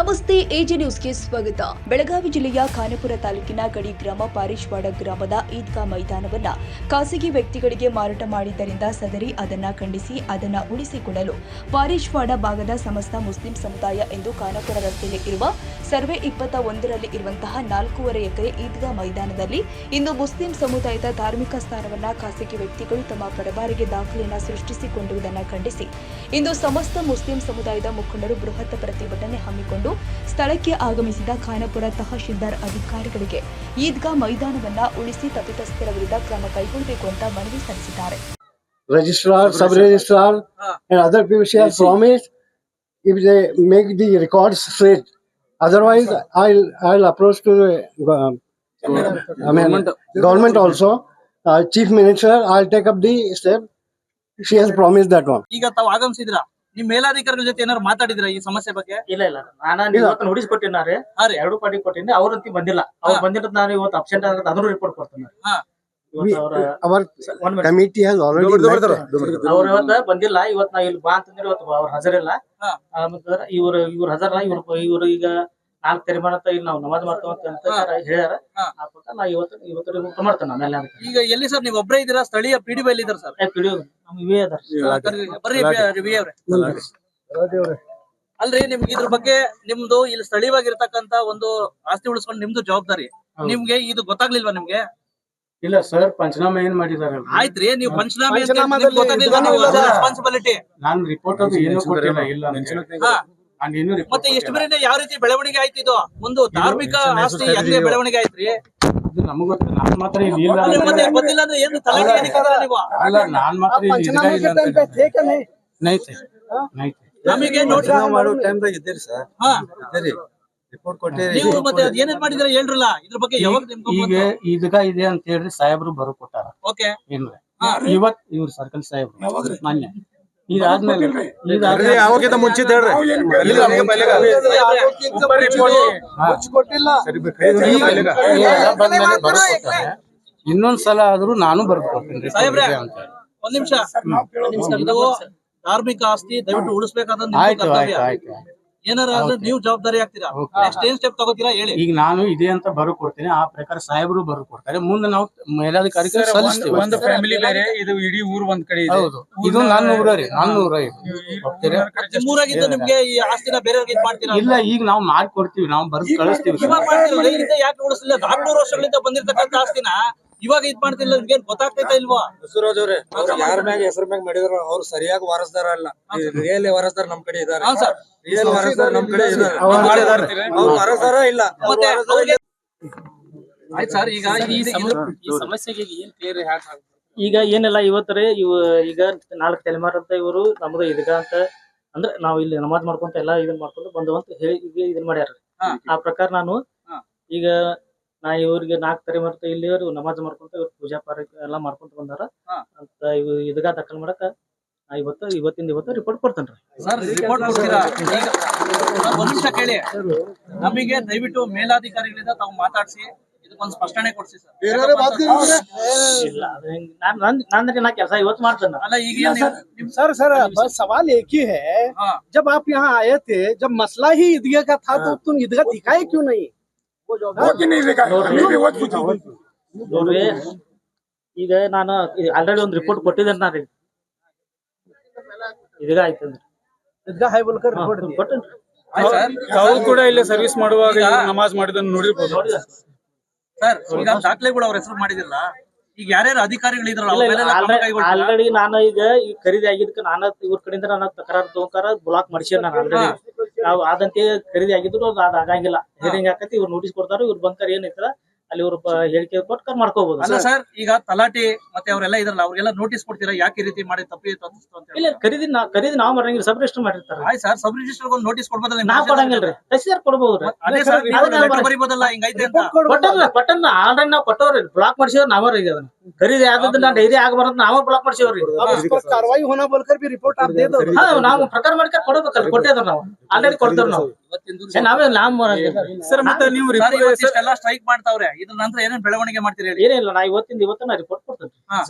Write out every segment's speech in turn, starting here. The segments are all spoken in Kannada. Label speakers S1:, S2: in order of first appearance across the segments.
S1: ನಮಸ್ತೆ ಎಜಿ ನ್ಯೂಸ್ಗೆ ಸ್ವಾಗತ. ಬೆಳಗಾವಿ ಜಿಲ್ಲೆಯ ಖಾನಾಪುರ ತಾಲೂಕಿನ ಗಡಿ ಗ್ರಾಮ ಪಾರಿಶ್ವಾಡ ಗ್ರಾಮದ ಈದ್ಗಾ ಮೈದಾನವನ್ನ ಖಾಸಗಿ ವ್ಯಕ್ತಿಗಳಿಗೆ ಮಾರಾಟ ಮಾಡಿದ್ದರಿಂದ ಸದರಿ ಅದನ್ನ ಖಂಡಿಸಿ ಅದನ್ನ ಉಳಿಸಿಕೊಳ್ಳಲು ಪಾರಿಶ್ವಾಡ ಭಾಗದ ಸಮಸ್ತ ಮುಸ್ಲಿಂ ಸಮುದಾಯ ಎಂದು ಖಾನಾಪುರ ರಸ್ತೆಯಲ್ಲಿ ಇರುವ ಸರ್ವೆ 21ರಲ್ಲಿ ಇರುವಂತಹ 4.5 ಎಕರೆ ಈದ್ಗಾ ಮೈದಾನದಲ್ಲಿ ಇಂದು ಮುಸ್ಲಿಂ ಸಮುದಾಯದ ಧಾರ್ಮಿಕ ಸ್ಥಾನವನ್ನ ಖಾಸಗಿ ವ್ಯಕ್ತಿಗಳು ತಮ್ಮ ಪರಬಾರಿಗೆ ದಾಖಲೆಯನ್ನು ಸೃಷ್ಟಿಸಿಕೊಂಡಿರುವುದನ್ನು ಖಂಡಿಸಿ ಇಂದು ಸಮಸ್ತ ಮುಸ್ಲಿಂ ಸಮುದಾಯದ ಮುಖಂಡರು ಬೃಹತ್ ಪ್ರತಿಭಟನೆ ಹಮ್ಮಿಕೊಂಡು ಸ್ಥಳಕ್ಕೆ ಆಗಮಿಸಿದ ಖಾನಾಪುರ ತಹಶೀಲ್ದಾರ್ ಅಧಿಕಾರಿಗಳಿಗೆ ಈದ್ಗಾ ಮೈದಾನವನ್ನ ಉಳಿಸಿ ತಪ್ಪಿತಸ್ಥರ ವಿರುದ್ಧ ಕ್ರಮ ಕೈಗೊಳ್ಳಬೇಕು ಅಂತ ಮನವಿ ಸಲ್ಲಿಸಿದ್ದಾರೆ.
S2: Registrar, sub-registrar and other people shall promise if they make the records straight. Otherwise, I'll approach to the government also. Chief Minister, I'll take up the step. She has promised that one.
S3: ಈಗ ತಾವು ಆಗಮಿಸಿದ್ರ ನಿಮ್ ಮೇಲಾಧಿಕಾರಿಗಳ ಜೊತೆ ಏನಾದ್ರು ಮಾತಾಡಿದ್ರ ಈ ಸಮಸ್ಯೆ ಬಗ್ಗೆ?
S4: ಇಲ್ಲ ನಾನು ಇವತ್ತು ನೋಟಿಸ್ ಕೊಟ್ಟಿನಾರೆ 2 ಪಾರ್ಟಿ ಕೊಟ್ಟಿನಿ, ಅವ್ರಂತಿ ಬಂದಿಲ್ಲ. ಅವ್ರು ಬಂದಿರೋದು ನಾನು ಇವತ್ತು ಅಬ್ಸೆಂಟ್ ಆದ್ರೆ ಅದನ್ನು ರಿಪೋರ್ಟ್ ಕೊಡ್ತೀನಿ.
S2: Our committee has already
S4: ಅವ್ರು ಇವತ್ತು ಬಂದಿಲ್ಲ. ಇವತ್ತು ನಾ ಇಲ್ಲಿ ಬಾ ಅಂತಂದ್ರೆ ಇವತ್ತು ಅವ್ರ ಹಾಜರಿಲ್ಲ. ಇವ್ರು ಹಾಜರಲ್ಲ. ಇವ್ರು ಈಗ 4 ತೀರ್ಮಾನ ಇಲ್ಲಿ ನಾವು ನಮಾಜ್ ಮಾಡ್ತೇವೆ ಅಂತ ಹೇಳ್ಯಾರ. ಆ ಪ್ರಕಾರ ನಾ ಇವತ್ತು ರಿಪೋರ್ಟ್ ಮಾಡ್ತೇನೆ. ಆಮೇಲೆ
S3: ಈಗ ಎಲ್ಲಿ ಸರ್ ನೀವು ಒಬ್ಬರೇ ಇದ್ದೀರಾ? ಸ್ಥಳೀಯ ಪಿಡಿಒ ಎಲ್ಲಿ ಇದಾರೆ ಸರ್?
S4: ಪಿಡಿಒ ನಮ್ ಇವೇ ಅದಾರ.
S3: ಅಲ್ರಿ, ನಿಮ್ಗೆ ಇದ್ರ ಬಗ್ಗೆ ನಿಮ್ದು ಇಲ್ಲಿ ಸ್ಥಳೀಯವಾಗಿರ್ತಕ್ಕಂತ ಒಂದು ಆಸ್ತಿ ಉಳಿಸ್ಕೊಂಡು ನಿಮ್ದು ಜವಾಬ್ದಾರಿ. ನಿಮ್ಗೆ ಇದು ಗೊತ್ತಾಗ್ಲಿಲ್ವಾ ನಿಮ್ಗೆ?
S5: ಇಲ್ಲ ಸರ್, ಪಂಚನಾಮ ಏನ್ ಮಾಡಿದಾರೆ?
S3: ಆಯ್ತ್ರಿ, ನೀವು ಪಂಚನಾಮೆ ರೆಸ್ಪಾನ್ಸಿಬಿಲಿಟಿ.
S5: ನಾನ್ ರಿಪೋರ್ಟ್ ಅದು ಏನು ಕೊಟ್ಟಿಲ್ಲ. ಇಲ್ಲ
S3: ಮತ್ತೆ ಎಷ್ಟು ಬೇರೆ ಯಾವ ರೀತಿ ಬೆಳವಣಿಗೆ ಆಯ್ತು? ಇದು ಒಂದು ಧಾರ್ಮಿಕ ಆಸ್ತಿ ಹೆಂಗೆ ಬೆಳವಣಿಗೆ ಆಯ್ತ್ರಿ?
S5: ನಮಗ್ ಗೊತ್ತಿಲ್ಲ. ನಾನ್ ಮಾತ್ರ ಇಲ್ಲಿ ಇಲ್ಲ.
S3: ಮತ್ತೆ ಗೊತ್ತಿಲ್ಲ ಅಂದ್ರೆ ಏನು ತಲೆಗೆ ಏನಿಕ್ಕಿದ್ರ ನೀವು?
S5: ಅಲ್ಲ, ನಾನ್ ಮಾತ್ರ
S3: ನಮಗೆ ನೋಡಿ
S6: ಮಾಡೋ ಟೈಮ್ದಾಗ ಇದ್ದೀರಿ ಸರ್. ರಿಪೋರ್ಟ್ ಕೊಟ್ಟಿರಿ.
S3: ನೀವು ಮತ್ತೆ ಅದ್ ಏನೇನ್ ಮಾಡಿದ್ರೆ ಹೇಳ್ರಲ್ಲ, ಇದ್ರ ಬಗ್ಗೆ ಯಾವಾಗ
S5: ಈಗ ಇದಕ್ಕ ಇದೆ ಅಂತ ಹೇಳ್ರಿ ಸಾಹೇಬ್ರು ಬರೋ ಕೊಟ್ಟಾರ.
S3: ಓಕೆ,
S5: ಏನ್ರಿ ಇವತ್ ಇವ್ರು ಸರ್ಕಲ್ ಸಾಹೇಬ್ರು ಮಾನ್ಯ ಇದಾದ್ಮೇಲೆ
S6: ಯಾವಾಗಿಂದ ಮುಂಚಿತ ಹೇಳ್ರಿ.
S5: ಇನ್ನೊಂದ್ಸಲ ಆದ್ರೂ ನಾನು ಬರ್ದು ಕೊಡ್ತೀನಿ
S3: ಸಾಹೇಬ್ರೆ. ಒಂದ್ ನಿಮಿಷ, ಧಾರ್ಮಿಕ ಆಸ್ತಿ ದಯವಿಟ್ಟು ಉಳಿಸ್ಬೇಕಾದ ಏನಾರ ಆದ್ರೆ ನೀವು ಜವಾಬ್ದಾರಿ ಆಗ್ತೀರಾ. ನೆಕ್ಸ್ಟ್ ಏನ್ ಸ್ಟೆಪ್ ತಗೋತೀರಾ ಹೇಳಿ.
S5: ಈಗ ನಾನು ಇದೆ ಅಂತ ಬರೋ ಕೊಡ್ತೀನಿ, ಆ ಪ್ರಕಾರ ಸಾಹೇಬ್ರು ಬರೋ ಕೊಡ್ತಾರೆ. ಮುಂದೆ ನಾವು ಮೇಲಾಧಿಕಾರಿಗೆ ಸಲ್ಲಿಸ್ತೀವಿ.
S6: ಒಂದು ಫ್ಯಾಮಿಲಿ ಬೇರೆ, ಇದು ಇಡೀ ಊರು ಒಂದ್ ಕಡೆ ಇದೆ.
S5: ಹೌದು, ಇದು ನನ್ನ ಊರ ರೀ. ನನ್ನ ಊರ
S3: ನಿಮ್ಮೂರಾಗಿದ್ದು ನಿಮ್ಗೆ ಈ ಆಸ್ತಿನ ಬೇರೆಯವ್ರಿಗೆ ಇದ್ ಮಾಡ್ತೀರಾ?
S5: ಇಲ್ಲ, ಈಗ ನಾವು ಮಾಡ್ಕೊಡ್ತೀವಿ, ನಾವು ಬರ್ದು ಕಳಿಸ್ತೀವಿ.
S3: ಇವಾಗ ಮಾಡ್ತಿರಲ್ಲ, ಇದನ್ನ ಯಾಕೆ ಉಳಿಸಲಿಲ್ಲ? 400 ವರ್ಷಗಳಿಂದ ಬಂದಿರ್ತಕ್ಕಂಥ ಆಸ್ತಿನ ಇವಾಗ ಇದ್ ಮಾಡ್ತಿಲ್ಲ, ನಿಮ್ಗೆ ಗೊತ್ತಾಗ್ತೈತಾ ಇಲ್ವಾ?
S6: ಬಸವರಾಜ್ ಅವ್ರೆ, ಯಾರ ಮ್ಯಾಗ ಹೆಸರು ಮ್ಯಾಗ ಮಾಡಿದ್ರು ಅವ್ರು ಸರಿಯಾಗಿ ವಾರಸ್ದಾರ ಅಲ್ಲ. ರಿಯಲ್ ವಾರಸ್ದಾರ ನಮ್ ಕಡೆ ಇದಾರೆ. ರಿಯಲ್ ವಾರಸ್ದಾರ ನಮ್ ಕಡೆ ಇದಾರೆ. ಅವ್ರು ವಾರಸ್ದಾರ ಇಲ್ಲ.
S3: ಆಯ್ತು ಸರ್, ಈಗ
S4: ಈ ಸಮಸ್ಯೆಗೆ ಏನ್ ಕ್ಲಿಯರ್ ಈಗ ಏನಿಲ್ಲ. ಇವತ್ತರೆ ಈಗ 4 ತಲೆಮಾರ ಅಂತ ಇವರು ನಮ್ದು ಇದಗ ಅಂತ ಅಂದ್ರೆ ನಾವು ಇಲ್ಲಿ ನಮಾಜ್ ಮಾಡ್ಕೊಂತ ಎಲ್ಲಾ ಇದನ್ ಮಾಡ್ಕೊಂಡು ಬಂದವ ಅಂತ ಹೇಳಿ ಇದನ್ ಮಾಡ್ಯಾರ. ಆ ಪ್ರಕಾರ ನಾನು ಈಗ ನಾ ಇವ್ರಿಗೆ 4 ತಲೆಮಾರ ಇಲ್ಲಿ ನಮಾಜ್ ಮಾಡ್ಕೊಂತ ಇವ್ರು ಪೂಜಾ ಪಾರ ಎಲ್ಲಾ ಮಾಡ್ಕೊಂತ ಬಂದಾರ ಅಂತ ಇವ್ ಇದಗ ದಾಖಲ್ ಮಾಡಕ ಇವತ್ತು ರಿಪೋರ್ಟ್ ಕೊಡ್ತೇನ್ರಿ.
S3: ಸರ್, ರಿಪೋರ್ಟ್ ಕೊಡ್ತೀರಾ? ಈಗ ಒಂದ್ ನಿಮಿಷ ಕೇಳಿ, ನಮಗೆ ದಯವಿಟ್ಟು ಮೇಲಾಧಿಕಾರಿಗಳಿಂದ ತಾವು ಮಾತಾಡಿಸಿ ಇದಕ್ಕೊಂದು ಸ್ಪಷ್ಟನೆ ಕೊಡ್ಸಿ ಸರ್.
S4: ಇಲ್ಲ, ನಾ ಕೆಲಸ ಇವತ್ತು ಮಾಡ್ತೇನೆ.
S3: ಅಲ್ಲ, ಈಗ
S7: सर बस सवाल एक ही है, जब आप यहाँ आए थे, जब मसला ही ईदगाह का था, तो तुम ईदगाह दिखाए क्यों नहीं?
S4: ನೋಡ್ರಿ, ಈಗ ನಾನು ಆಲ್ರೆಡಿ ಒಂದು ರಿಪೋರ್ಟ್ ಕೊಟ್ಟಿದ್ದೇನೆ. ನಾನು ಇದೀಗ ಆಯ್ತು
S7: ईदगाह है बोलकर रिपोर्ट
S4: ಕೊಟ್ಟೇನ್ರಿ.
S5: ತಾವು ಕೂಡ ಇಲ್ಲಿ ಸರ್ವಿಸ್ ಮಾಡುವಾಗ ನಮಾಜ್ ಮಾಡಿದನ್ನು ನೋಡಿರ್ಬೋದು
S3: ಸರ್. ಈಗ ದಾಖಲೆಗಳು ಅವ್ರ ಹೆಸರು ಮಾಡಿದಿಲ್ಲ. ಈಗ ಯಾರ್ಯಾರು ಅಧಿಕಾರಿಗಳು ಇದ್ರಲ್ಲ,
S4: ಆಲ್ರೆಡಿ ನಾನು ಈಗ ಖರೀದಿ ಆಗಿದ್ದಕ್ಕೆ ನಾನು ಇವ್ರ ಕಡೆಯಿಂದ ನಾನು ತಕರಾರು ತಗೋಕಾರ ಬ್ಲಾಕ್ ಮಾಡಿಸಿ. ನಾನು ಆಲ್ರೆಡಿ ನಾವು ಆದಂತೆ ಖರೀದಿ ಆಗಿದ್ರು ಅದು ಆಗಂಗಿಲ್ಲ. ಹೇರಿಂಗ್ ಹಾಕತಿ, ಇವ್ರು ನೋಟಿಸ್ ಕೊಡ್ತಾರ. ಇವ್ರು ಬಂದ್ಕರ್ ಏನೈತರ ಅಲ್ಲಿ ಇವ್ರು ಹೇಳಿಕೆ ಕೊಟ್ಟು ಮಾಡ್ಕೋಬಹುದು.
S3: ಅಲ್ಲ ಸರ್, ಈಗ ತಲಾಟಿ ಮತ್ತೆ ಅವರೆಲ್ಲ ಇದ್ರಲ್ಲ, ಅವ್ರಿಗೆಲ್ಲ ನೋಟಿಸ್ ಕೊಡ್ತೀರಾ ಯಾಕೆ ಈ ರೀತಿ ಮಾಡಿ ತಪ್ಪಿತ್ತು ಅಂತ?
S4: ಇಲ್ಲ, ಖರೀದಿ ನಾವು ಮಾಡಂಗಿಲ್ಲ, ಸಬ್ ರಿಜಿಸ್ಟರ್ ಮಾಡಿರ್ತಾರೆ.
S3: ಆಯ್ತು ಸರ್, ಸಬ್ ರಿಜಿಸ್ಟರ್ ಒಂದು ನೋಟಿಸ್ ಕೊಡ್ಬೋದಲ್ಲ?
S4: ನಾವ್ ಕೊಡಂಗಿಲ್ರಿ, ತಹಸೀಲ್ದಾರ್ ಕೊಡ್ಬೋದ್ರಿ.
S3: ಅದೇ ಸರ್, ಬರೀಬೋದಲ್ಲ ಹಿಂಗೈತೆ ಅಂತ.
S4: ಕೊಟ್ಟನ್ನ ಆಲ್ರೆಡಿ ನಾವು ಕೊಟ್ಟವ್ರಿ, ಬ್ಲಾಕ್ ಮಾಡಿಸಿವ್ರಿ ನಾವ್ರಿ. ಅದನ್ನ ಖರೀದಿ ಆದದ್ದು ಡೈರಿ ಆಗಬಾರ್ದು ನಾವ ಬ್ಲಾಕ್ ಮಾಡಿಸಿವ್ರಿ.
S7: कार्रवाई होना बोलकर भी रिपोर्ट आप दे दो.
S4: ನಾವು ಪ್ರಕಾರ ಮಾಡ್ಕೊಂಡು ಕೊಡ್ಬೇಕಲ್ಲ, ಕೊಟ್ಟಿದ್ರ ನಾವು ಆಲ್ರೆಡಿ ಕೊಡ್ತೇವ್ರಿ. ನಾವು ನಾವೇ
S3: ಸರ್, ಮತ್ತೆ ನೀವು ಎಲ್ಲ ಸ್ಟ್ರೈಕ್ ಮಾಡ್ತಾವ್ರೆ, ಇದ್ರ ನಂತರ ಏನೇನ್ ಬೆಳವಣಿಗೆ ಮಾಡ್ತೀರಿ?
S4: ಏನಿಲ್ಲ, ನಾ ಇವತ್ತು ನಾ ರಿಪೋರ್ಟ್ ಕೊಡ್ತೇನೆ.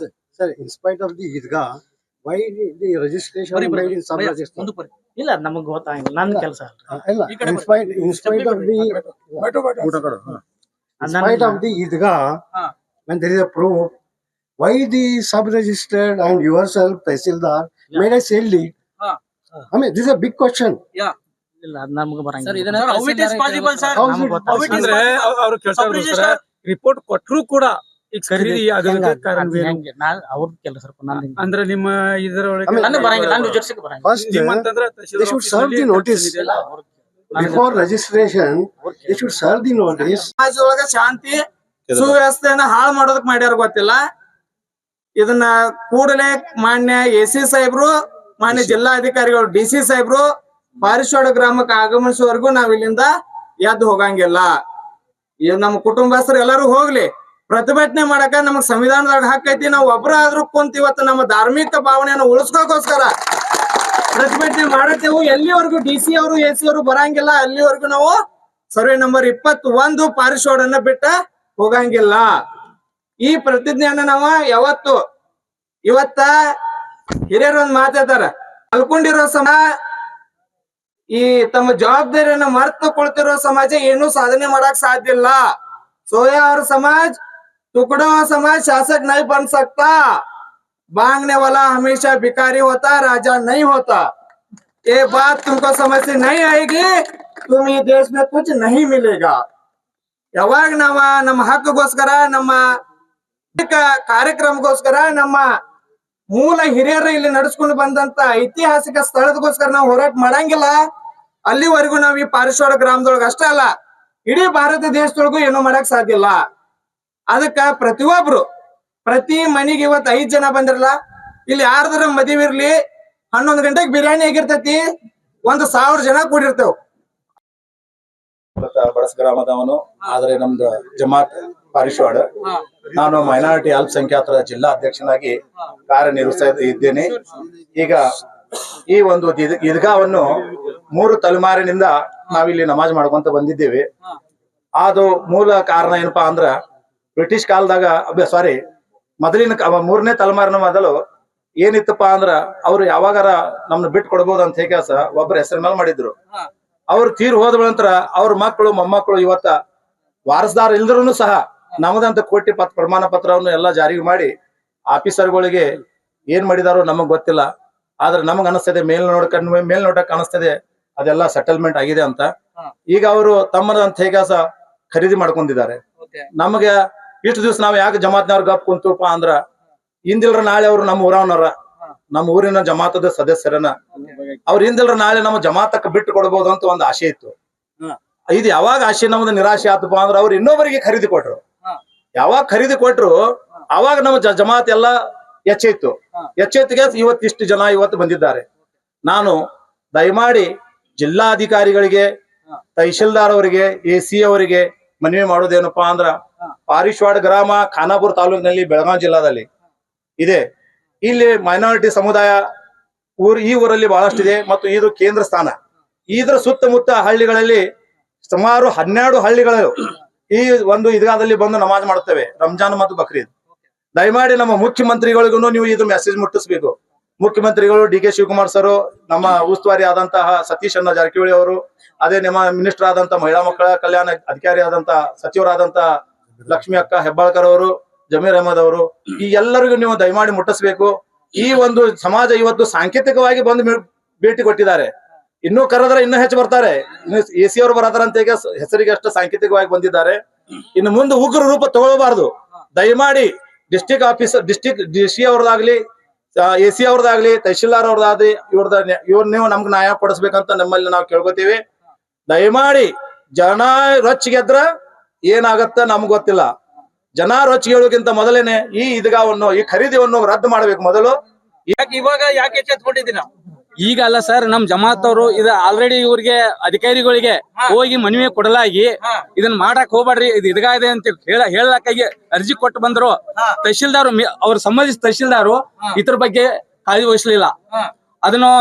S2: Sir, in spite of the Idgah, Why the registration made in sub-register?
S3: ಮುಂದಕ್ಕೆ ಬರ್ರಿ.
S4: ಇಲ್ಲ ನಮಗ್ ಗೊತ್ತಾಗಿಲ್ಲ ನನ್ನ ಕೆಲಸ
S2: ಇಲ್ಲ,
S3: ಈ ಕಡೆ
S2: in spite of the Idgah,
S3: ಹಾ.
S2: when there is a proof, why the sub-registered and yourself, Tehsildar, made a sale deed?
S3: ಹಾ.
S2: I mean, this is a big question.
S4: ಇಲ್ಲ ಅದ್ ನಮಗ್
S3: ಸರ್
S4: ಬರಂಗಿಲ್ಲ
S3: ಇದನ್ನ how it is possible sir?
S2: How is
S4: ನಮಗ್
S2: it
S4: ಗೊತ್ತಾಗಿಲ್ಲ.
S3: How it is
S5: ಅಂದ್ರೆ
S3: possible?
S5: ಅವ್ರು ಕೆಲಸ
S3: Sub-register
S5: ರಿಪೋರ್ಟ್ ಕೊಟ್ಟರು ಕೂಡ ಈಗ ಖರೀದಿ ಆಗೋದಕ್ಕೆ ಕಾರಣವೇನು?
S4: ಅವ್ರದ್ದು ಕೆಲಸ ನಂದು
S5: ಅಂದ್ರೆ ನಿಮ್ಮ ಇದರೊಳಗೆ
S2: ಆಮೇಲೆ
S4: ನನಗ್ ಬರಂಗಿಲ್ಲ, ನನ್ನ ಜೊತೆಗೆ ಬರಂಗಿಲ್ಲ.
S2: First,
S5: ನಿಮ್ಮಂತಂದ್ರೆ
S2: they should serve the notice. Before registration, they should serve the notice.
S6: ಸಮಾಜದೊಳಗ ಶಾಂತಿ ಸುವ್ಯವಸ್ಥೆಯನ್ನ ಹಾಳು ಮಾಡೋದಕ್ ಮಾಡ್ಯಾರ ಗೊತ್ತಿಲ್ಲ. ಇದನ್ನ ಕೂಡಲೇ ಮಾನ್ಯ ಎಸಿ ಸಾಹೇಬ್ರು, ಮಾನ್ಯ ಜಿಲ್ಲಾಧಿಕಾರಿಗಳು, DC ಸಾಹೇಬ್ರು ಪಾರಿಶ್ವಾಡ ಗ್ರಾಮಕ್ಕೆ ಆಗಮಿಸುವವರೆಗೂ ನಾವ್ ಇಲ್ಲಿಂದ ಎದ್ದು ಹೋಗಂಗಿಲ್ಲ. ಈಗ ನಮ್ಮ ಕುಟುಂಬಸ್ಥರು ಎಲ್ಲರೂ ಹೋಗ್ಲಿ, ಪ್ರತಿಭಟನೆ ಮಾಡಕ ನಮಗ್ ಸಂವಿಧಾನದಾಗ ಹಕ್ಕೈತಿ. ನಾವು ಒಬ್ಬರಾದ್ರೂ ಕುಂತ ಇವತ್ತು ನಮ್ಮ ಧಾರ್ಮಿಕ ಭಾವನೆಯನ್ನು ಉಳಿಸ್ಕೋಕೋಸ್ಕರ ಪ್ರತಿಭಟನೆ ಮಾಡತ್ತೇವು. ಎಲ್ಲಿವರೆಗೂ DC ಅವರು AC ಅವರು ಬರಂಗಿಲ್ಲ ಅಲ್ಲಿವರೆಗೂ ನಾವು ಸರ್ವೆ ನಂಬರ್ 21 ಪಾರಿಶ್ವಾಡನ್ನ ಬಿಟ್ಟ ಹೋಗಂಗಿಲ್ಲ. ಈ ಪ್ರತಿಜ್ಞೆಯನ್ನ ನಾವು ಇವತ್ತ ಹಿರಿಯರು ಒಂದ್ ಮಾತಾಡ್ತಾರ, ಕಲ್ಕೊಂಡಿರೋ ಈ ತಮ್ಮ ಜವಾಬ್ದಾರಿಯನ್ನ ಮರೆತು ಕೊಳ್ತಿರೋ ಸಮಾಜ ಏನೂ ಸಾಧನೆ ಮಾಡಕ್ ಸಾಧ್ಯ ಇಲ್ಲ. सोया और समाज टुकड़ों समाज शासक नहीं बन सकता. मांगने वाला हमेशा भिखारी होता, राजा नहीं होता. ये बात तुमको समझ से नहीं आएगी, तुम ये देश में कुछ नहीं मिलेगा. ಯಾವಾಗ ನಾವ ನಮ್ಮ ಹಕ್ಕಗೋಸ್ಕರ, ನಮ್ಮ ಕಾರ್ಯಕ್ರಮಗೋಸ್ಕರ, ನಮ್ಮ ಮೂಲ ಹಿರಿಯರು ಇಲ್ಲಿ ನಡೆಸ್ಕೊಂಡು ಬಂದಂತ ಐತಿಹಾಸಿಕ ಸ್ಥಳದಗೋಸ್ಕರ ನಾವು ಹೋರಾಟ ಮಾಡಂಗಿಲ್ಲ, ಅಲ್ಲಿವರೆಗೂ ನಾವ್ ಈ ಪಾರಿಶ್ವಾಡ ಗ್ರಾಮದೊಳಗ ಅಷ್ಟೇ ಅಲ್ಲ, ಇಡೀ ಭಾರತ ದೇಶದೊಳಗೂ ಏನೂ ಮಾಡಕ್ ಸಾಧ್ಯ ಇಲ್ಲ. ಅದಕ್ಕ ಪ್ರತಿಯೊಬ್ರು, ಪ್ರತಿ ಮನೆಗೆ ಇವತ್ತು 5 ಜನ ಬಂದಿರಲ್ಲ, ಇಲ್ಲಿ ಯಾರ್ದಾರ ಮದುವೆ ಇರ್ಲಿ, 11 ಗಂಟೆಗೆ ಬಿರಿಯಾನಿ ಆಗಿರ್ತೈತಿ, 1,000 ಜನ ಕೂಡಿರ್ತೇವ್.
S8: ಬಡಸ ಗ್ರಾಮದವನು, ಆದ್ರೆ ನಮ್ದು ಜಮಾತ್ ಪಾರಿಶ್ವಾಡ. ನಾನು ಮೈನಾರಿಟಿ ಅಲ್ಪಸಂಖ್ಯಾತರ ಜಿಲ್ಲಾ ಅಧ್ಯಕ್ಷನಾಗಿ ಕಾರ್ಯನಿರ್ವಹಿಸ್ತಾ ಇದ್ದೇನೆ. ಈಗ ಈ ಒಂದು ಈದ್ಗಾವನ್ನು 3 ತಲೆಮಾರಿನಿಂದ ನಾವಿಲ್ಲಿ ನಮಾಜ್ ಮಾಡ್ಕೊಂತ ಬಂದಿದ್ದೇವೆ. ಅದು ಮೂಲ ಕಾರಣ ಏನಪ್ಪಾ ಅಂದ್ರ, ಬ್ರಿಟಿಷ್ ಕಾಲದಾಗ ಮೊದಲಿನ 3ನೇ ತಲೆಮಾರಿನ ಮೊದಲು ಏನಿತ್ತಪ್ಪ ಅಂದ್ರ, ಅವ್ರು ಯಾವಾಗಾರ ನಮ್ನ ಬಿಟ್ಟು ಕೊಡ್ಬೋದು ಅಂತ ಹೇಗೆ ಒಬ್ಬರ ಹೆಸರ ಮೇಲೆ ಮಾಡಿದ್ರು. ಅವ್ರು ತೀರ್ ಹೋದ ನಂತರ ಅವ್ರ ಮಕ್ಕಳು ಮೊಮ್ಮಕ್ಕಳು ಇವತ್ತ ವಾರಸದಾರ ಇಲ್ದ್ರೂ ಸಹ ನಮ್ಮದಂತ ಕೋಟಿ ಪ್ರಮಾಣ ಪತ್ರವನ್ನು ಎಲ್ಲ ಜಾರಿಗೆ ಮಾಡಿ ಆಫೀಸರ್ಗಳಿಗೆ ಏನ್ ಮಾಡಿದಾರೋ ನಮಗ್ ಗೊತ್ತಿಲ್ಲ. ಆದ್ರೆ ನಮಗ್ ಅನಿಸ್ತದೆ, ಮೇಲ್ನೋಟಕ್ಕೆ ಅನಿಸ್ತದೆ ಅದೆಲ್ಲ ಸೆಟಲ್ಮೆಂಟ್ ಆಗಿದೆ ಅಂತ. ಈಗ ಅವರು ತಮ್ಮದಂತ ಹೇಗೆ ಖರೀದಿ ಮಾಡ್ಕೊಂಡಿದ್ದಾರೆ. ನಮಗೆ ಇಷ್ಟು ದಿವಸ ನಾವ್ ಯಾಕೆ ಜಮಾತ್ನವ್ರ ಗಪ್ ಕುಂತಪ್ಪ ಅಂದ್ರ, ಇಂದಿಲ್ರ ನಾಳೆ ಅವ್ರು ನಮ್ಮ ಊರವನವ್ರ, ನಮ್ಮ ಊರಿನ ಜಮಾತದ ಸದಸ್ಯರನ್ನ, ಅವ್ರ ಹಿಂದಿಲ್ರ ನಾಳೆ ನಮ್ಮ ಜಮಾತಕ್ಕೆ ಬಿಟ್ಟು ಕೊಡ್ಬೋದು ಅಂತ ಒಂದು ಆಶೆ ಇತ್ತು. ಇದು ಯಾವಾಗ ಆಶೆ ನಮ್ದು ನಿರಾಶೆ ಆತಪ್ಪ ಅಂದ್ರ, ಅವ್ರು ಇನ್ನೊಬ್ಬರಿಗೆ ಖರೀದಿ ಕೊಟ್ರು. ಯಾವಾಗ ಖರೀದಿ ಕೊಟ್ರು ಅವಾಗ ನಮ್ಮ ಜಮಾತ್ ಎಲ್ಲ ಎಚ್ಚೆತ್ತಿಗೆ ಇವತ್ತಿಷ್ಟು ಜನ ಇವತ್ತು ಬಂದಿದ್ದಾರೆ. ನಾನು ದಯಮಾಡಿ ಜಿಲ್ಲಾಧಿಕಾರಿಗಳಿಗೆ, ತಹಶೀಲ್ದಾರ್ ಅವರಿಗೆ, AC ಅವರಿಗೆ ಮನವಿ ಮಾಡೋದೇನಪ್ಪಾ ಅಂದ್ರ, ಪಾರಿಶ್ವಾಡ ಗ್ರಾಮ ಖಾನಾಪುರ ತಾಲೂಕಿನಲ್ಲಿ ಬೆಳಗಾವಿ ಜಿಲ್ಲಾದಲ್ಲಿ ಇದೆ. ಇಲ್ಲಿ ಮೈನಾರಿಟಿ ಸಮುದಾಯ ಈ ಊರಲ್ಲಿ ಬಹಳಷ್ಟಿದೆ ಮತ್ತು ಇದು ಕೇಂದ್ರ ಸ್ಥಾನ. ಇದರ ಸುತ್ತಮುತ್ತ ಹಳ್ಳಿಗಳಲ್ಲಿ ಸುಮಾರು 12 ಹಳ್ಳಿಗಳು ಈ ಒಂದು ಈದ್ಗಾದಲ್ಲಿ ಬಂದು ನಮಾಜ್ ಮಾಡುತ್ತೇವೆ, ರಂಜಾನ್ ಮತ್ತು ಬಕ್ರೀದ್. ದಯಮಾಡಿ ನಮ್ಮ ಮುಖ್ಯಮಂತ್ರಿಗಳಿಗೂ ನೀವು ಇದು ಮೆಸೇಜ್ ಮುಟ್ಟಿಸ್ಬೇಕು. ಮುಖ್ಯಮಂತ್ರಿಗಳು DK ಶಿವಕುಮಾರ್ ಸರ್, ನಮ್ಮ ಉಸ್ತುವಾರಿ ಆದಂತಹ ಸತೀಶ್ ಅಣ್ಣ ಜಾರಕಿಹೊಳಿ ಅವರು, ಅದೇ ನಿಮ್ಮ ಮಿನಿಸ್ಟರ್ ಆದಂತ ಮಹಿಳಾ ಮಕ್ಕಳ ಕಲ್ಯಾಣ ಅಧಿಕಾರಿ ಆದಂತ ಸಚಿವರಾದಂತ ಲಕ್ಷ್ಮಿ ಅಕ್ಕ ಹೆಬ್ಬಾಳ್ಕರ್ ಅವರು, ಜಮೀರ್ ಅಹಮದ್ ಅವರು, ಈ ಎಲ್ಲರಿಗೂ ನೀವು ದಯಮಾಡಿ ಮುಟ್ಟಿಸ್ಬೇಕು. ಈ ಒಂದು ಸಮಾಜ ಇವತ್ತು ಸಾಂಕೇತಿಕವಾಗಿ ಬಂದು ಭೇಟಿ ಕೊಟ್ಟಿದ್ದಾರೆ. ಇನ್ನೂ ಕರೆದ್ರೆ ಇನ್ನೂ ಹೆಚ್ಚು ಬರ್ತಾರೆ. AC ಅವರು ಬರತಾರಂತ ಈಗ ಹೆಸರಿಗೆ ಅಷ್ಟು ಸಾಂಕೇತಿಕವಾಗಿ ಬಂದಿದ್ದಾರೆ. ಇನ್ನು ಮುಂದೆ ಉಗ್ರ ರೂಪ ತಗೊಳ್ಬಾರ್ದು. ದಯಮಾಡಿ ಡಿಸ್ಟಿಕ್ ಆಫೀಸರ್, DC ಅವ್ರದಾಗ್ಲಿ, AC ಅವ್ರದಾಗ್ಲಿ, ತಹಶೀಲ್ದಾರ್ ಅವ್ರದಾಗ್ಲಿ, ಇವ್ರ ನೀವು ನಮ್ಗೆ ನ್ಯಾಯ ಕೊಡಿಸ್ಬೇಕಂತ ನಮ್ಮಲ್ಲಿ ನಾವು ಕೇಳ್ಕೊತೀವಿ. ದಯಮಾಡಿ ಜನ ರೊಚ್ಚಿಗೆದ್ರ ಏನಾಗತ್ತ ನಮ್ಗೆ ಗೊತ್ತಿಲ್ಲ. ಜನ ರೊಚ್ಚಿಗೆಳೋಕ್ಕಿಂತ ಮೊದಲೇನೆ ಈ ಈದ್ಗಾವನ್ನು, ಈ ಖರೀದಿಯನ್ನು ರದ್ದು ಮಾಡ್ಬೇಕು ಮೊದಲು.
S3: ಇವಾಗ ಯಾಕೆ ಎಚ್ಚೆತ್ಕೊಂಡಿದ್ದೀನ?
S9: ಈಗ ಅಲ್ಲ ಸರ್, ನಮ್ ಜಮಾತ್ ಅವರು ಇದು ಆಲ್ರೆಡಿ ಇವ್ರಿಗೆ ಅಧಿಕಾರಿಗಳಿಗೆ ಹೋಗಿ ಮನವಿ ಕೊಡಲಾಗಿ ಇದನ್ನ ಮಾಡಕ್ ಹೋಗ್ಬೇಡ್ರಿ, ಇದು ಇದ್ಗಾ ಇದೆ ಅಂತ ಹೇಳಕ್ಕಾಗಿ ಅರ್ಜಿ ಕೊಟ್ಟು ಬಂದ್ರು. ತಹಶೀಲ್ದಾರ್ ಅವ್ರ ಸಂಬಂಧಿಸಿದ ತಹಶೀಲ್ದಾರು ಇದ್ರ ಬಗ್ಗೆ ಕಾಳಜಿ ವಹಿಸ್ಲಿಲ್ಲ. ಅದನ್ನು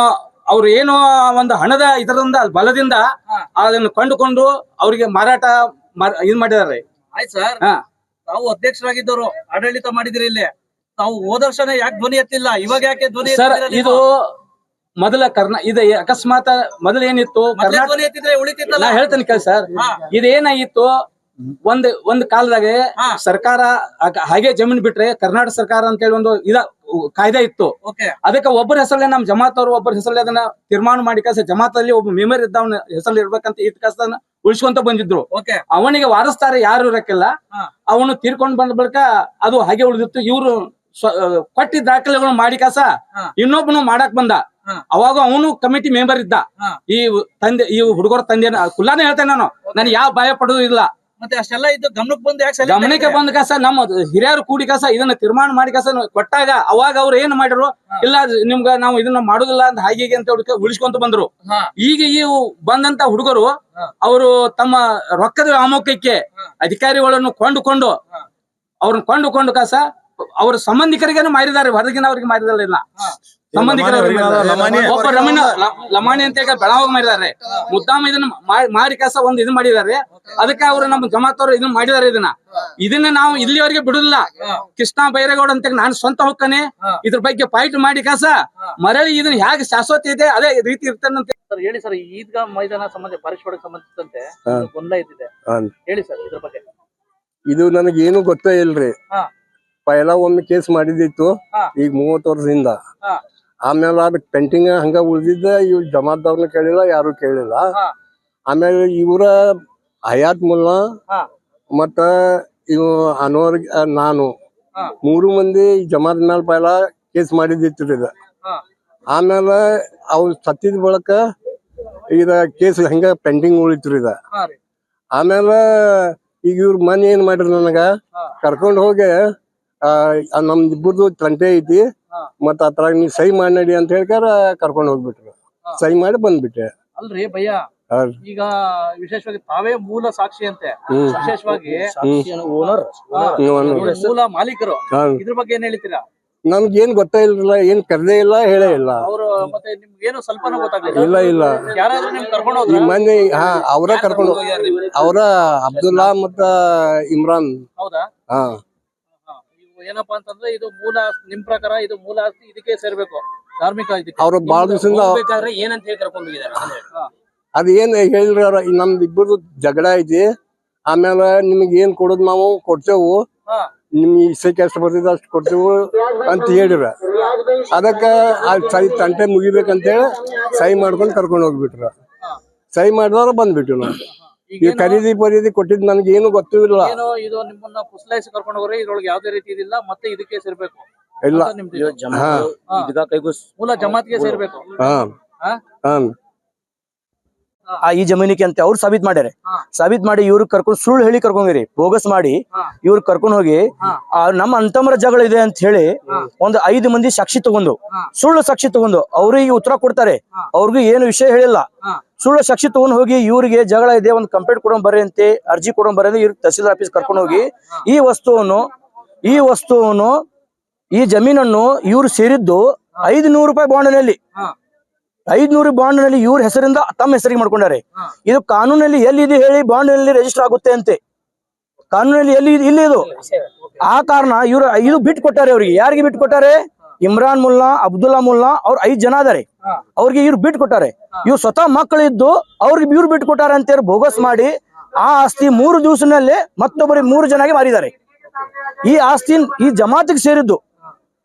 S9: ಅವ್ರು ಏನೋ ಒಂದು ಹಣದ ಇದರಿಂದ ಬಲದಿಂದ ಅದನ್ನು ಕೊಂಡುಕೊಂಡು ಅವ್ರಿಗೆ ಮಾರಾಟ ಇದ್ ಮಾಡಿದಾರೆ.
S3: ಆಯ್ತು ಸರ್, ತಾವು ಅಧ್ಯಕ್ಷರಾಗಿದ್ದವರು, ಆಡಳಿತ ಮಾಡಿದಿರಿ ಇಲ್ಲಿ, ತಾವು ಹೋದ ವರ್ಷನೇ ಯಾಕೆ ಧ್ವನಿ ಎತ್ತಿಲ್ಲ, ಇವಾಗ ಯಾಕೆ ಧ್ವನಿ
S9: ಸರ್
S3: ಎತ್ತಿದ್ದೀರಾ
S9: ಇದು
S3: ನೀವು?
S9: ಮೊದಲ ಇದು ಅಕಸ್ಮಾತ್ ಮೊದಲ ಏನಿತ್ತು
S3: ಮೊದ್ಲೇ
S9: ಕರ್ನಾಟಕ
S3: ಧ್ವನಿ ಎತ್ತಿದ್ರೆ ಉಳಿತಿತ್ತಲ್ಲ.
S9: ನಾ ಹೇಳ್ತೇನೆ ಕೇಳಿ ಸರ್, ಇದೇನಾಗಿತ್ತು ಒಂದ್ ಕಾಲದಾಗ ಸರ್ಕಾರ ಹಾಗೆ ಜಮೀನ್ ಬಿಟ್ರೆ ಕರ್ನಾಟಕ ಸರ್ಕಾರ ಅಂತ ಹೇಳಿ ಒಂದು ಕಾಯ್ದೆ ಇತ್ತು.
S3: ಓಕೆ,
S9: ಅದಕ್ಕೆ ಒಬ್ಬರ ಹೆಸರಲ್ಲೇ ನಮ್ ಜಮಾತ್ ಅವರು ಒಬ್ಬರ ಹೆಸರಲ್ಲಿ ಅದನ್ನ ತೀರ್ಮಾನ ಮಾಡಿ ಜಮಾತಲ್ಲಿ ಒಬ್ಬ ಮೆಂಬರ್ ಇದ್ದವನ ಹೆಸರಲ್ಲಿ ಇರ್ಬೇಕಂತ ಇಟ್ಕಸನ ಉಳಿಸ್ಕೊಂತ ಬಂದಿದ್ರು.
S3: ಓಕೆ,
S9: ಅವನಿಗೆ ವಾರಸ್ತಾರ ಯಾರು ಇರಕ್ಕಿಲ್ಲ, ಅವನು ತೀರ್ಕೊಂಡ್ ಬಂದ ಬಳಿಕ ಅದು ಹಾಗೆ ಉಳಿದಿತ್ತು. ಇವ್ರು ಕೊಟ್ಟಿ ದಾಖಲೆಗಳು ಮಾಡಿ ಇನ್ನೊಬ್ಬನು ಮಾಡಕ್ ಬಂದ. ಅವಾಗ ಅವನು ಕಮಿಟಿ ಮೆಂಬರ್ ಇದ್ದ. ಈ ಹುಡುಗರ ತಂದೆ ಕುಲ್ಲಾನೇ ಹೇಳ್ತೇನೆ ನಾನು, ನನಗೆ ಯಾವ ಭಯ ಪಡೋದು ಇಲ್ಲ.
S3: ಮತ್ತೆ ಅಷ್ಟೆಲ್ಲ ಇದ್ದು ಗಮನಕ್ಕೆ ಬಂದು ಯಾಕೆ silent
S9: ಗಮನಕ್ಕೆ
S3: ಆಗಿದ್ರೆ?
S9: ಬಂದ ನಮ್ಮ ಹಿರಿಯರು ಕೂಡಿ ಇದನ್ನ ತೀರ್ಮಾನ ಮಾಡಿ ಕೊಟ್ಟಾಗ ಅವಾಗ ಅವ್ರು ಏನ್ ಮಾಡಿದ್ರು, ಇಲ್ಲ ನಿಮ್ಗ ನಾವು ಇದನ್ನ ಮಾಡುದಿಲ್ಲ ಅಂತ ಹಾಗೆ ಅಂತ ಉಳಿಸ್ಕೊಂತ ಬಂದ್ರು. ಈಗ ಇವು ಬಂದಂತ ಹುಡುಗರು ಅವರು ತಮ್ಮ ರೊಕ್ಕದ ವ್ಯಾಮೋಹಕ್ಕೆ ಅಧಿಕಾರಿಗಳನ್ನು ಕೊಂಡುಕೊಂಡು ಅವ್ರನ್ನ ಕೊಂಡುಕೊಂಡು ಅವ್ರ ಸಂಬಂಧಿಕರಿಗೇನು ಮಾರಿದ್ದಾರೆ, ಹೊರಗಿನವ್ರಿಗೆ ಮಾರಿದಲ್ಲ. ಸಂಬಂಧಿಕರ ಒಬ್ಬ ಲಮಾಣಿ ಅಂತ ಈಗ ಬೆಳವಾಗಿ ಮಾಡಿದ್ದಾರೆ. ಮುದ್ದಾಮ ಇದನ್ನ ಮಾರಿ ಒಂದು ಇದು ಮಾಡಿದ್ದಾರೆ. ಅದಕ್ಕೆ ಅವರು ನಮ್ಮ ಜಮಾತವ್ರು ಇದನ್ನ ಮಾಡಿದ್ದಾರೆ. ಇದನ್ನ ನಾವು ಇಲ್ಲಿವರೆಗೆ ಬಿಡುದಿಲ್ಲ. ಕೃಷ್ಣ ಬೈರೇಗೌಡ ಅಂತ ನಾನು ಸ್ವಂತ ಹೋಗ್ತಾನೆ ಇದ್ರ ಬಗ್ಗೆ ಫೈಟ್ ಮಾಡಿ ಮರಳಿ ಇದನ್ನ ಹೇಗೆ ಶಾಶ್ವತ ಇದೆ ಅದೇ ರೀತಿ ಇರ್ತಾನಂತ.
S3: ಸರ್ ಹೇಳಿ ಸರ್, ಈದ್ಗಾ ಮೈದಾನ ಸಂಬಂಧ ಪಾರಿಶ್ವಾಡಕ್ಕೆ ಸಂಬಂಧಿಸಿದಂತೆ ಗೊಂದಲ ಇದ್ದಿದೆ, ಹೇಳಿ ಸರ್ ಇದ್ರ ಬಗ್ಗೆ.
S2: ಇದು ನನಗೇನು ಗೊತ್ತೇ ಇಲ್ರಿ. ಪೈಲ ಒಮ್ಮೆ ಕೇಸ್ ಮಾಡಿದಿತ್ತು, ಈಗ 30 ವರ್ಷದಿಂದ. ಆಮೇಲೆ ಅದಕ್ಕೆ ಪೆಂಟಿಂಗ್ ಹಂಗ ಉಳ್ದಿದ್ದ. ಇವ್ ಜಮಾತ್ದವ್ರನ್ನ ಕೇಳಿಲ್ಲ, ಯಾರು ಕೇಳಿಲ್ಲ. ಆಮೇಲೆ ಇವರ ಹಯಾತ್ ಮುಲ್ಲಾ ಮತ್ತ ಇವ್ ಅನ್ವರ್ ನಾನು 3 ಮಂದಿ ಜಮಾತ್ ಮೇಲೆ ಪೈಲ ಕೇಸ್ ಮಾಡಿದಿತ್ತು ಇದ. ಆಮೇಲೆ ಅವ್ರು ಸತ್ತಿದ ಬಳಕ ಇದ ಕೇಸ್ ಹಂಗ ಪೆಂಡಿಂಗ್ ಉಳಿತ್ರಿ ಇದ. ಆಮೇಲೆ ಈಗ ಇವ್ರ ಮನೆ ಏನ್ ಮಾಡಿದ್ರು, ನನಗ ಕರ್ಕೊಂಡ್ ಹೋಗಿ ನಮ್ದಿಬ್ಬರದು ತಂಟೆ ಐತಿ ಮತ್ತ ಅದ್ರಾಗ ನೀ ಸಹಿ ಮಾಡಿ ನಡಿ ಅಂತ ಹೇಳ್ಕಾರ ಕರ್ಕೊಂಡ್ ಹೋಗ್ಬಿಟ್ರು. ಸಹಿ ಮಾಡಿ ಬಂದ್ಬಿಟ್ಟೆ.
S3: ಅಲ್ರಿ ಭಯ್ಯ, ಈಗ ವಿಶೇಷವಾಗಿ ತಾವೇ ಮೂಲ ಸಾಕ್ಷಿ ಅಂತೆ, ವಿಶೇಷವಾಗಿ ಮೂಲ ಮಾಲೀಕರು, ಇದ್ರ ಬಗ್ಗೆ ಏನ್ ಹೇಳ್ತೀರಾ?
S2: ನಮ್ಗೇನ್ ಗೊತ್ತೇ ಇಲ್ರಲ್ಲ, ಏನ್ ಕರ್ದೇ ಇಲ್ಲ, ಹೇಳೇ ಇಲ್ಲ.
S3: ಅವ್ರು ಮತ್ತೆ ನಿಮ್ಗೇನು ಸ್ವಲ್ಪನೂ ಗೊತ್ತಾಗ್ಲಿಲ್ಲ?
S2: ಇಲ್ಲ ಇಲ್ಲ,
S3: ಯಾರಾದ್ರೂ ನಿಮ್ ಕರ್ಕೊಂಡು
S2: ಈ ಮಂದಿ ಅವ್ರ ಕರ್ಕೊಂಡು ಅವ್ರ ಅಬ್ದುಲ್ಲಾ ಮತ್ತ ಇಮ್ರಾನ್.
S3: ಹೌದಾ? ಏನಪ್ಪಾ ಅಂತಂದ್ರೆ ಇದು ಮೂಲ ನಿಮ್ ಪ್ರಕಾರ ಇದು ಮೂಲ ಆಸ್ತಿ ಇದಕ್ಕೆ ಸೇರ್ಬೇಕು, ಧಾರ್ಮಿಕ
S2: ಅವ್ರು ಬಾಳ ದಿವಸದಿಂದ
S3: ಏನಂತ ಹೇಳಿ ಕರ್ಕೊಂಡು ಹೋಗಿದ್ದಾರೆ?
S2: ಅದ್ ಏನ್ ಹೇಳಿದ್ರ, ನಮ್ದು ಇಬ್ಬರದು ಜಗಳ ಐತಿ. ಆಮೇಲೆ ನಿಮ್ಗೆ ಏನ್ ಕೊಡೋದು ನಾವು ಕೊಡ್ತೇವು, ನಿಮ್ಗೆ ಇಷ್ಟಕ್ಕೆ ಎಷ್ಟು ಬರ್ತಿದ ಅಷ್ಟು ಕೊಡ್ತೇವು ಅಂತ ಹೇಳಿರ. ಅದಕ್ಕ ಸಹಿ ತಂಟೆ ಮುಗಿಬೇಕಂತೇಳಿ ಸಹಿ ಮಾಡ್ಕೊಂಡು ಕರ್ಕೊಂಡು ಹೋಗ್ಬಿಟ್ರ. ಸಹಿ ಮಾಡಿದವ್ರ ಬಂದ್ಬಿಟ್ಟು ನಾವು ಈ ಖರೀದಿ ಕೊಟ್ಟಿದ್ ನನ್ಗೆ ಏನು ಗೊತ್ತಿಲ್ಲ.
S3: ಇದು ನಿಮ್ಮನ್ನ ಪುಸ್ಲಾಯಿಸಿ ಕರ್ಕೊಂಡು ಹೋಗ್ರಿ, ಇದ್ರೊಳಗೆ ಯಾವ್ದೇ ರೀತಿ ಇದಿಲ್ಲ, ಮತ್ತೆ ಇದಕ್ಕೆ ಸೇರ್ಬೇಕು
S2: ಇಲ್ಲ,
S3: ಮೂಲ ಜಮಾತ್ಗೆ ಸೇರ್ಬೇಕು.
S10: ಈ ಜಮೀನಿಗೆ ಅಂತ ಅವ್ರು ಸಾಬೀತ್ ಮಾಡಿ ಇವ್ರಿಗೆ ಕರ್ಕೊಂಡು ಸುಳ್ಳು ಹೇಳಿ ಕರ್ಕೊಂಡ್ರಿ, ಬೋಗಸ್ ಮಾಡಿ ಇವ್ರು ಕರ್ಕೊಂಡು ಹೋಗಿ ನಮ್ಮ ಅಂತಮರ ಜಗಳ ಇದೆ ಅಂತ ಹೇಳಿ ಒಂದು 5 ಮಂದಿ ಸಾಕ್ಷಿ ತಗೊಂಡು, ಸುಳ್ಳು ಸಾಕ್ಷಿ ತಗೊಂಡು ಅವ್ರಿಗೆ ಉತ್ತರ ಕೊಡ್ತಾರೆ. ಅವ್ರಿಗೂ ಏನು ವಿಷಯ ಹೇಳಿಲ್ಲ, ಸುಳ್ಳು ಸಾಕ್ಷಿ ತಗೊಂಡ್ ಹೋಗಿ ಇವ್ರಿಗೆ ಜಗಳ ಇದೆ ಒಂದು ಕಂಪ್ಲೇಂಟ್ ಕೊಡೋನ್ ಬರ್ರಿ ಅಂತೆ, ಅರ್ಜಿ ಕೊಡೋನ್ ಬರ್ರಿ ಅಂತ ಇವ್ರಿಗೆ ತಹಸೀಲ್ದಾರ್ ಆಫೀಸ್ ಕರ್ಕೊಂಡು ಹೋಗಿ ಈ ವಸ್ತುವನ್ನು ಈ ಜಮೀನನ್ನು ಇವ್ರು ಸೇರಿದ್ದು 500 ರೂಪಾಯಿ ಬಾಂಡ್ನಲ್ಲಿ 500 ಬಾಂಡ್ನಲ್ಲಿ ಇವ್ರ ಹೆಸರಿಂದ ತಮ್ಮ ಹೆಸರಿಗೆ ಮಾಡ್ಕೊಂಡಾರೆ. ಇದು ಕಾನೂನಲ್ಲಿ ಎಲ್ಲಿದೆ ಹೇಳಿ ಬಾಂಡ್ನಲ್ಲಿ ರಿಜಿಸ್ಟರ್ ಆಗುತ್ತೆ ಅಂತೆ, ಕಾನೂನಲ್ಲಿ ಎಲ್ಲಿ ಇಲ್ಲ ಇದು. ಆ ಕಾರಣ ಇವ್ರು ಇದು ಬಿಟ್ಟು ಕೊಟ್ಟಾರೆ. ಅವ್ರಿಗೆ ಯಾರಿಗೆ ಬಿಟ್ಟು ಕೊಟ್ಟಾರೆ? ಇಮ್ರಾನ್ ಮುಲ್ಲಾ, ಅಬ್ದುಲ್ಲಾ ಮುಲ್ಲಾ ಅವ್ರ 5 ಜನ ಅದಾರೆ. ಅವ್ರಿಗೆ ಇವ್ರು ಬಿಟ್ಟು ಕೊಟ್ಟಾರೆ. ಇವ್ರು ಸ್ವತಃ ಮಕ್ಕಳಿದ್ದು ಅವ್ರಿಗೆ ಇವ್ರು ಬಿಟ್ಟು ಕೊಟ್ಟಾರೆ ಅಂತ ಬೋಗಸ್ ಮಾಡಿ ಆ ಆಸ್ತಿ 3 ದಿವಸನಲ್ಲೇ ಮತ್ತೊಬ್ಬರಿಗೆ 3 ಜನಗೆ ಮಾರಿದ್ದಾರೆ. ಈ ಆಸ್ತಿ ಈ ಜಮಾತಿಗೆ ಸೇರಿದ್ದು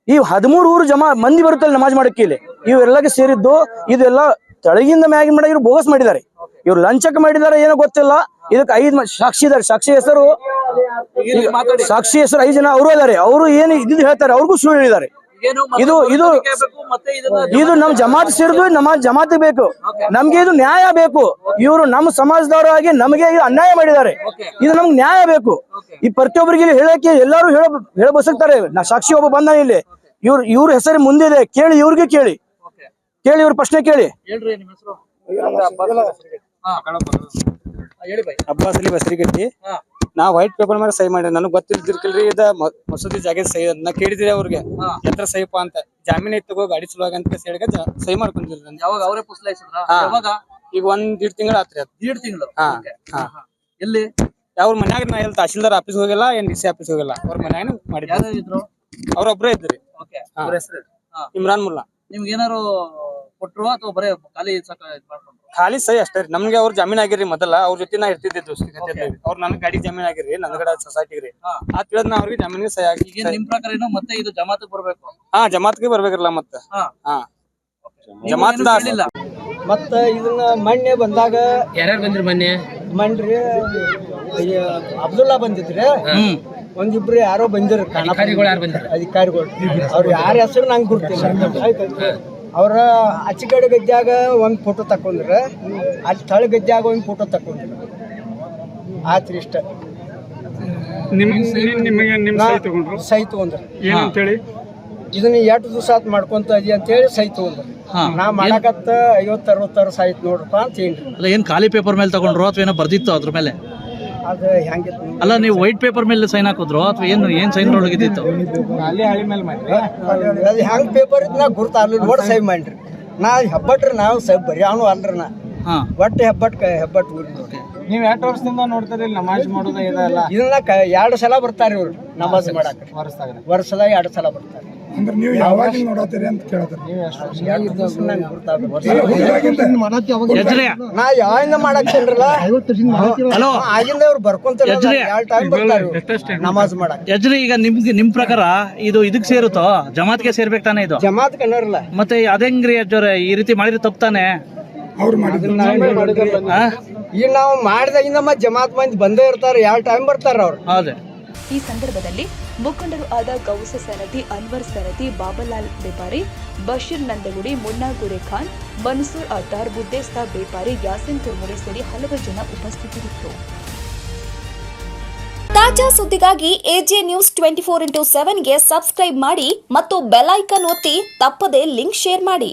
S10: ಈ 13 ಊರು ಮಂದಿ ಬರುತ್ತಲ್ಲ ನಮಾಜ್ ಮಾಡಕ್ಕೆ, ಇಲ್ಲಿ ಇವೆಲ್ಲಗೆ ಸೇರಿದ್ದು. ಇದೆಲ್ಲ ತೆಳಗಿಂದ ಮ್ಯಾಗಿ ಮಾಡ ಇವ್ರು ಬೋಗಸ್ ಮಾಡಿದ್ದಾರೆ. ಇವ್ರು ಲಂಚಕ್ಕೆ ಮಾಡಿದ್ದಾರೆ ಏನೋ ಗೊತ್ತಿಲ್ಲ. ಇದಕ್ಕೆ 5 ಸಾಕ್ಷಿ ಇದಾರೆ. ಸಾಕ್ಷಿ ಹೆಸರು 5 ಜನ ಅವರು ಇದಾರೆ. ಅವರು ಏನು ಇದ್ದು ಹೇಳ್ತಾರೆ, ಅವ್ರಿಗೂ ಸುಳ್ಳು ಹೇಳಿದ್ದಾರೆ. ಇದು ನಮ್ ಜಮಾತ್ ಸೇರಿದು ನಮ್ಮ ಜಮಾತ್ ಬೇಕು, ನಮ್ಗೆ ಇದು ನ್ಯಾಯ ಬೇಕು. ಇವರು ನಮ್ಮ ಸಮಾಜದವರಾಗಿ ನಮಗೆ ಇದು ಅನ್ಯಾಯ ಮಾಡಿದ್ದಾರೆ. ಇದು ನಮ್ಗೆ ನ್ಯಾಯ ಬೇಕು. ಈ ಪ್ರತಿಯೊಬ್ಬರಿಗೆ ಹೇಳಕ್ಕೆ ಎಲ್ಲರೂ ಹೇಳ ಬಸಕ್ತಾರೆ. ಸಾಕ್ಷಿ ಒಬ್ಬ ಬಂದ ಇಲ್ಲಿ, ಇವ್ರ ಹೆಸರು ಮುಂದಿದೆ, ಕೇಳಿ ಇವ್ರಿಗೆ ಕೇಳಿ ಇವ್ರ ಪ್ರಶ್ನೆ ಕೇಳಿ.
S5: ಅಬ್ಬಾಸ್ ಅಲಿ ಬಸ್ರಿಗಟ್ಟಿ. ನಾ ವೈಟ್ ಪೇಪರ್ ಮೇಲೆ ಸಹಿ ಮಾಡಿ, ನನಗೆ ಗೊತ್ತಿರ್ತಿರ್ಕಿಲ್ರಿ ಇದ ಮಸೂದಿ ಜಾಗ ಸಹಿ. ನಾ ಕೇಳಿದ್ರಿ ಅವ್ರಿಗೆ ಎತ್ರ ಸಹಿಪ್ಪ ಅಂತ, ಜಾಮೀನ್ ಐತ್ ತಗೋ ಗಾಡಿ ಸಲುವಾಗಿ ಅಂತ ಹೇಳಿ ಸಹಿ ಮಾಡ್ಕೊಂಡಿಲ್ರಿ.
S3: ಯಾವಾಗ ಅವರೇ ಪುಸ್ಲಾಯಿಸಿದ್ರ?
S5: ಈಗ 1.5 ತಿಂಗಳು ಆತ್ರಿ. ಅದು
S3: 1.5 ತಿಂಗಳು. ಎಲ್ಲಿ?
S5: ಅವ್ರ ಮನ್ಯಾಗ ನಾ ಎಲ್ಲಿ ತಹಶೀಲ್ದಾರ್ ಆಫೀಸ್ ಹೋಗಿಲ್ಲ, NDC ಆಫೀಸ್ ಹೋಗಿಲ್ಲ, ಅವ್ರ ಮನ್ಯಾಗ ಮಾಡಿದ್ರು. ಅವ್ರೊಬ್ರೇ ಇದ್ರಿ.
S3: ಓಕೆ
S5: ಹಾ.
S3: ಅವ್ರ ಹೆಸರು
S5: ಇಮ್ರಾನ್ ಮುಲ್ಲಾ.
S3: ನಿಮ್ಗೆ ಏನಾರು ಕೊಟ್ರು ಅಥವಾ ಬರೇ ಖಾಲಿ ಇದ್ ಮಾಡ್ಕೊಂಡ್ರು?
S5: ಖಾಲಿ ಸೈ ಅಷ್ಟೇ ರೀ. ನಮ್ಗೆ ಅವ್ರ ಜಮೀನ್ ಆಗಿರಿ ಮೊದಲ, ಅವ್ರ ಜೊತೆ ನಾ ಇರ್ತಿದ್ದೆ. ಅವ್ರ ನನ್ ಗಾಡಿ ಜಮೀನ್ ಆಗಿರಿ, ನಂದಗಡ ಸೊಸೈಟಿ ರೀ. ಆ ತಿಳಿದ್ ನಾ ಅವ್ರಿಗೆ ಜಮೀನಿಗೆ ಸೈ ಆಗಿ.
S3: ಈಗ ನಿಮ್ ಪ್ರಕಾರ ಏನು ಮತ್ತೆ ಇದು ಜಮಾತ್ಗೆ ಬರ್ಬೇಕು?
S5: ಹಾ, ಜಮಾತ್ಗೆ ಬರ್ಬೇಕ್ರಲ್ಲ ಮತ್ತ. ಹಾ, ಜಮಾತ್
S3: ಇಲ್ಲ.
S7: ಮತ್ತ ಇದನ್ನ ಮೊನ್ನೆ ಬಂದಾಗ
S4: ಯಾರ್ಯಾರು ಬಂದ್ರಿ ಮೊನ್ನೆ?
S7: ಮನ್ರಿ ಅಬ್ದುಲ್ಲಾ ಬಂದಿದ್ರಿ, ಒಂದಿಬ್ರು ಯಾರೋ ಬಂದಿರ ಅಧಿಕಾರಿಗಳು. ಅವ್ರು ಯಾರ ಹೆಸರು ನಂಗೆ ಗುರ್ತಿಲ್ಲ. ಅವ್ರ ಅಚ್ಚಗಡೆ ಗದ್ಯಾಗ ಒಂದ್ ಫೋಟೋ ತಕೊಂಡ್ರ, ಅಲ್ಲಿ ತಳ ಗದ್ಯಾಗ ಒಂದ್ ಫೋಟೋ ತಕೊಂಡ್ರ. ಆತ್ರಿ ಇಷ್ಟ. ಸೈ ತಗೊಂಡ್ರ
S5: ಏನಂತೇಳಿ
S7: ಇದನ್ನ 2 ದಿವಸ ಆತ್ ಮಾಡ್ಕೊಂತ ಅದಿ ಅಂತ ಹೇಳಿ ಸೈ ತಗೊಂಡ್ರ. ನಾ ಮಾಡಕತ್ತ 50-60 ಸಾಯ್ತು ನೋಡ್ರಪ್ಪ ಅಂತ ಹೇಳಿ.
S3: ಅಲ್ಲ ಏನ್ ಖಾಲಿ ಪೇಪರ್ ಮೇಲೆ ತಗೊಂಡ್ರು ಅಥವಾ ಏನೋ ಬರ್ದಿತ್ತು ಅದ್ರ ಮೇಲೆ?
S7: ಅದು ಹೆಂಗಿತ್ತು
S3: ಅಲ್ಲ ನೀವು ವೈಟ್ ಪೇಪರ್ ಮೇಲೆ ಸೈನ್ ಹಾಕಿದ್ರು ಅಥವಾ ಏನ್ ಸೈನ್ ಒಳಗಿದ್ದಿತ್ತು?
S7: ಹಳಿ ಮೇಲೆ ಮಾಡ್ರಿ. ಅದು ಹೆಂಗ್ ಪೇಪರ್ ಇದ್ ನಾ ಗುರ್ತಾಗ್ಲಿ ನೋಡಿ ಸೈ ಮಾಡ್ರಿ. ನಾ ಹೆಬ್ಬಟ್ರಿ, ನಾವು ಸೈ ಬರೀ ಅವನು ಅಲ್ರಿ. ನಾ ಒಟ್ಟು ಹೆಬ್ಬಟ್ ಊರಿ.
S5: ನೀವ್ 2 ವರ್ಷದಿಂದ ನೋಡ್ತಾರಿ ನಮಾಜ್ ಮಾಡೋದ ಇದೆಲ್ಲ?
S7: ಇದನ್ನ 2 ಸಲ ಬರ್ತಾರ ಇವ್ರು ನಮಾಜ್ ಮಾಡಾಕ. ವರ್ಷದಾಗ 2 ಸಲ ಬರ್ತಾರೆ.
S11: ಅಂದ್ರೆ ನೀವು ಯಾವಾಗ ನೋಡತ್ತೀರಿ ಅಂತ ಕೇಳ್ತಾರೆ.
S7: ನಾ ಯಾವಿಂದ ಮಾಡಾಕ್ತೇನ್ರಲ್ಲ ಆಗಿಂದ ಅವ್ರು ಬರ್ಕೊಂತಾರ. 2 ಟೈಮ್ ಬರ್ತಾರೆ ನಮಾಜ್ ಮಾಡಾಕ.
S3: ಯಜ್ರಿ, ಈಗ ನಿಮ್ ಪ್ರಕಾರ ಇದು ಇದಕ್ ಸೇರುತ್ತೋ? ಜಮಾತ್ಗೆ ಸೇರ್ಬೇಕು ತಾನೆ ಇದು?
S7: ಜಮಾತ್ ಕನ್ನರಲ್ಲ
S3: ಮತ್ತೆ ಅದೇಂಗ್ರಿ ಅಜ್ಜೋರೆ, ಈ ರೀತಿ ಮಾಡಿದ್ರೆ ತಪ್ಪಾನೆ?
S7: ಈಗ ನಾವು ಮಾಡಿದಾಗಿಂದ ಮತ್ತೆ ಜಮಾತ್ ಮಂದಿ ಬಂದೇ ಇರ್ತಾರೆ. 2 ಟೈಮ್ ಬರ್ತಾರ ಅವ್ರು.
S3: ಹೌದೇ.
S1: ಈ ಸಂದರ್ಭದಲ್ಲಿ ಮುಖಂಡರು ಆದ ಗೌಸ ಸನದಿ, ಅನ್ವರ್ ಸನದಿ, ಬಾಬಾಲಾಲ್ ಬೇಪಾರಿ, ಬಶೀರ್ ನಂದಗುಡಿ, ಮುನ್ನಾ ಗುರೇಖಾನ್, ಮನ್ಸೂರ್ ಅತ್ತಾರ್, ಬುದ್ದೇಸ್ತಾ ಬೇಪಾರಿ, ಯಾಸಿನ್ ಕುರ್ಮುರಿ ಸೇರಿ ಹಲವು ಜನ ಉಪಸ್ಥಿತರಿದ್ದರು.
S12: ತಾಜಾ ಸುದ್ದಿಗಾಗಿ ಎಜೆ ನ್ಯೂಸ್ 24x7ಗೆ ಸಬ್ಸ್ಕ್ರೈಬ್ ಮಾಡಿ ಮತ್ತು ಬೆಲ್ ಐಕಾನ್ ಒತ್ತಿ ತಪ್ಪದೇ ಲಿಂಕ್ ಶೇರ್ ಮಾಡಿ.